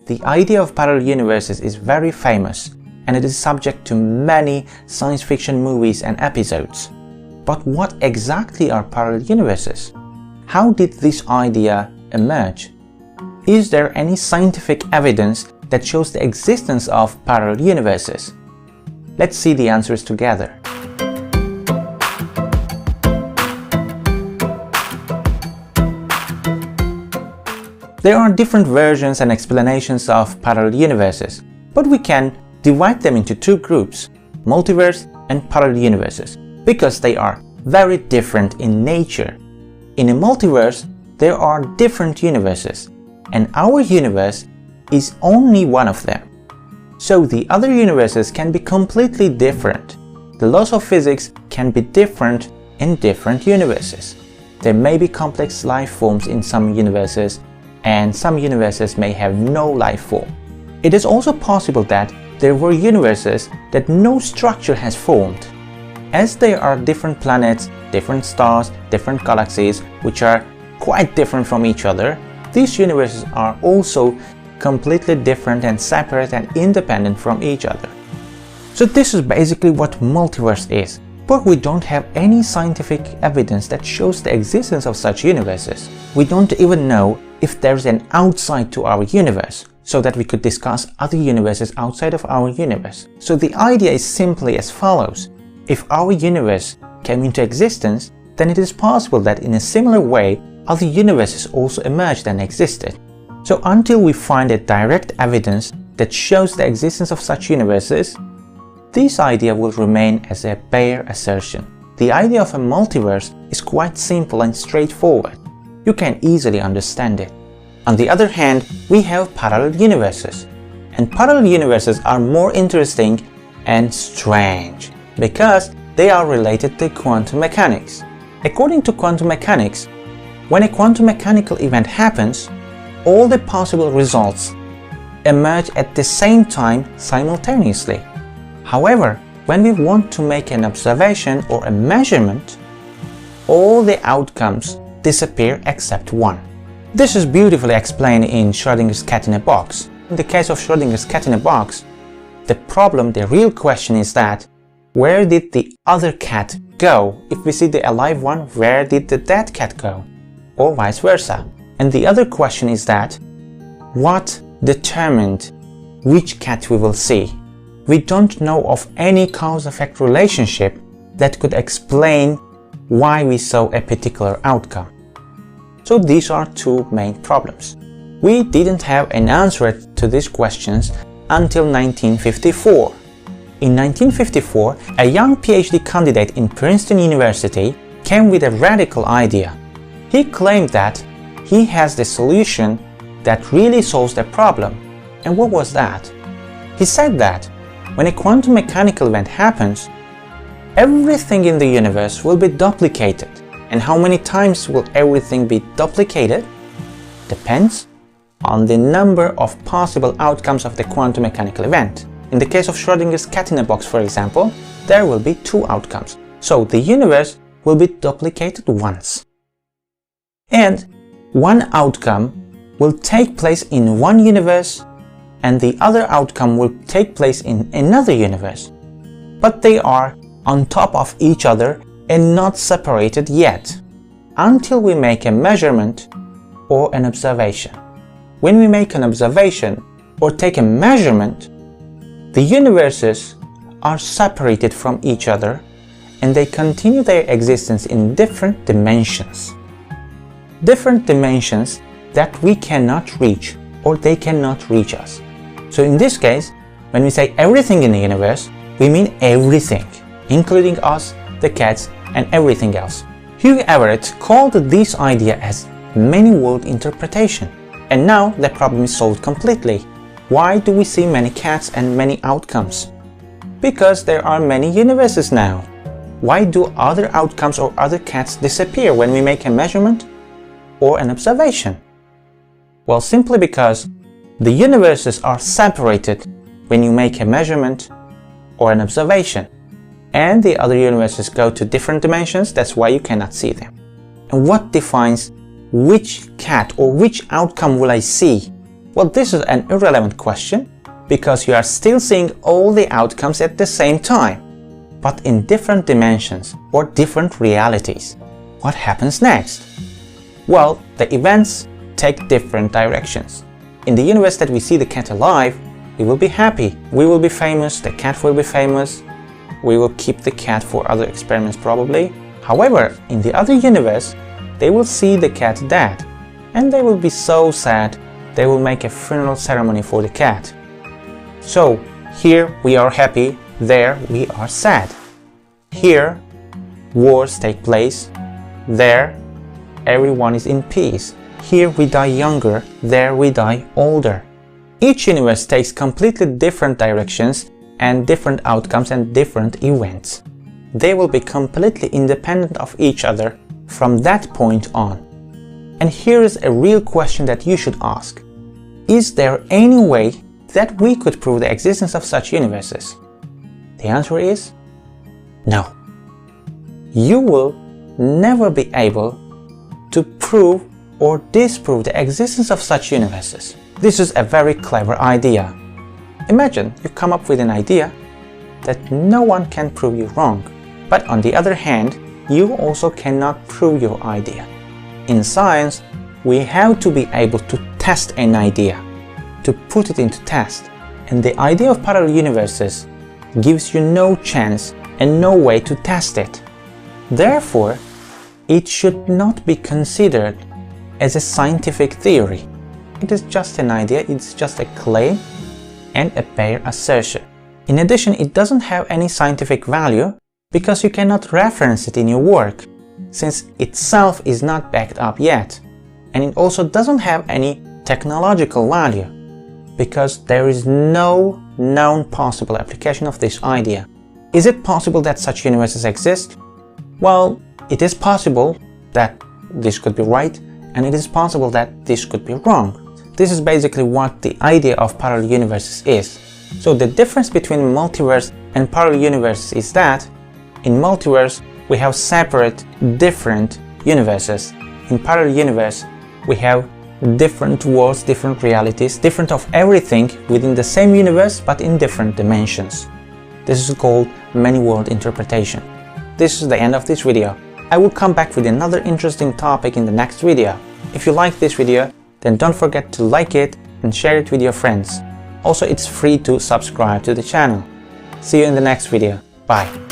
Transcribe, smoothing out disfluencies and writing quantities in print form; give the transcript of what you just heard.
The idea of parallel universes is very famous, and it is subject to many science fiction movies and episodes. But what exactly are parallel universes? How did this idea emerge? Is there any scientific evidence that shows the existence of parallel universes? Let's see the answers together. There are different versions and explanations of parallel universes, but we can divide them into two groups, multiverse and parallel universes, because they are very different in nature. In a multiverse, there are different universes, and our universe is only one of them. So the other universes can be completely different. The laws of physics can be different in different universes. There may be complex life forms in some universes, and some universes may have no life form. It is also possible that there were universes that no structure has formed. As there are different planets, different stars, different galaxies, which are quite different from each other, these universes are also completely different and separate and independent from each other. So this is basically what multiverse is, but we don't have any scientific evidence that shows the existence of such universes. We don't even know if there's an outside to our universe, so that we could discuss other universes outside of our universe. So the idea is simply as follows. If our universe came into existence, then it is possible that in a similar way other universes also emerged and existed. So until we find a direct evidence that shows the existence of such universes, this idea will remain as a bare assertion. The idea of a multiverse is quite simple and straightforward. You can easily understand it. On the other hand, we have parallel universes. And parallel universes are more interesting and strange because they are related to quantum mechanics. According to quantum mechanics, when a quantum mechanical event happens, all the possible results emerge at the same time simultaneously. However, when we want to make an observation or a measurement, all the outcomes disappear except one. This is beautifully explained in Schrödinger's cat in a box. In the case of Schrödinger's cat in a box, the real question is that where did the other cat go? If we see the alive one, where did the dead cat go? Or vice versa. And the other question is that what determined which cat we will see? We don't know of any cause-effect relationship that could explain why we saw a particular outcome. So these are two main problems. We didn't have an answer to these questions until 1954. In 1954, a young PhD candidate in Princeton University came with a radical idea. He claimed that he has the solution that really solves the problem. And what was that? He said that when a quantum mechanical event happens, everything in the universe will be duplicated. And how many times will everything be duplicated? Depends on the number of possible outcomes of the quantum mechanical event. In the case of Schrödinger's cat in a box, for example, there will be two outcomes. So the universe will be duplicated once. And one outcome will take place in one universe and the other outcome will take place in another universe. But they are on top of each other and not separated yet, until we make a measurement or an observation. When we make an observation or take a measurement, the universes are separated from each other and they continue their existence in different dimensions. Different dimensions that we cannot reach or they cannot reach us. So in this case, when we say everything in the universe, we mean everything, including us, the cats, and everything else. Hugh Everett called this idea as many-world interpretation. And now the problem is solved completely. Why do we see many cats and many outcomes? Because there are many universes now. Why do other outcomes or other cats disappear when we make a measurement or an observation? Well, simply because the universes are separated when you make a measurement or an observation. And the other universes go to different dimensions, that's why you cannot see them. And what defines which cat or which outcome will I see Well, this is an irrelevant question because you are still seeing all the outcomes at the same time, but in different dimensions or different realities. What happens next? Well, the events take different directions. In the universe that we see the cat alive, we will be happy, we will be famous, the cat will be famous, we will keep the cat for other experiments probably. However, in the other universe, they will see the cat dead, and they will be so sad, they will make a funeral ceremony for the cat. So, here we are happy, there we are sad. Here, wars take place, there everyone is in peace. Here we die younger, there we die older. Each universe takes completely different directions and different outcomes and different events. They will be completely independent of each other from that point on. And here is a real question that you should ask. Is there any way that we could prove the existence of such universes? The answer is no. You will never be able to prove or disprove the existence of such universes. This is a very clever idea. Imagine you come up with an idea that no one can prove you wrong, but on the other hand, you also cannot prove your idea. In science, we have to be able to test an idea, to put it into test, and the idea of parallel universes gives you no chance and no way to test it. Therefore, it should not be considered as a scientific theory. It is just an idea, it's just a claim and a bare assertion. In addition, it doesn't have any scientific value because you cannot reference it in your work, since itself is not backed up yet. And it also doesn't have any technological value because there is no known possible application of this idea. Is it possible that such universes exist? Well, it is possible that this could be right, and it is possible that this could be wrong. This is basically what the idea of parallel universes is. So the difference between multiverse and parallel universes is that in multiverse we have separate, different universes. In parallel universe we have different worlds, different realities, different of everything within the same universe but in different dimensions. This is called many-world interpretation. This is the end of this video. I will come back with another interesting topic in the next video. If you like this video, then don't forget to like it and share it with your friends. Also, it's free to subscribe to the channel. See you in the next video. Bye.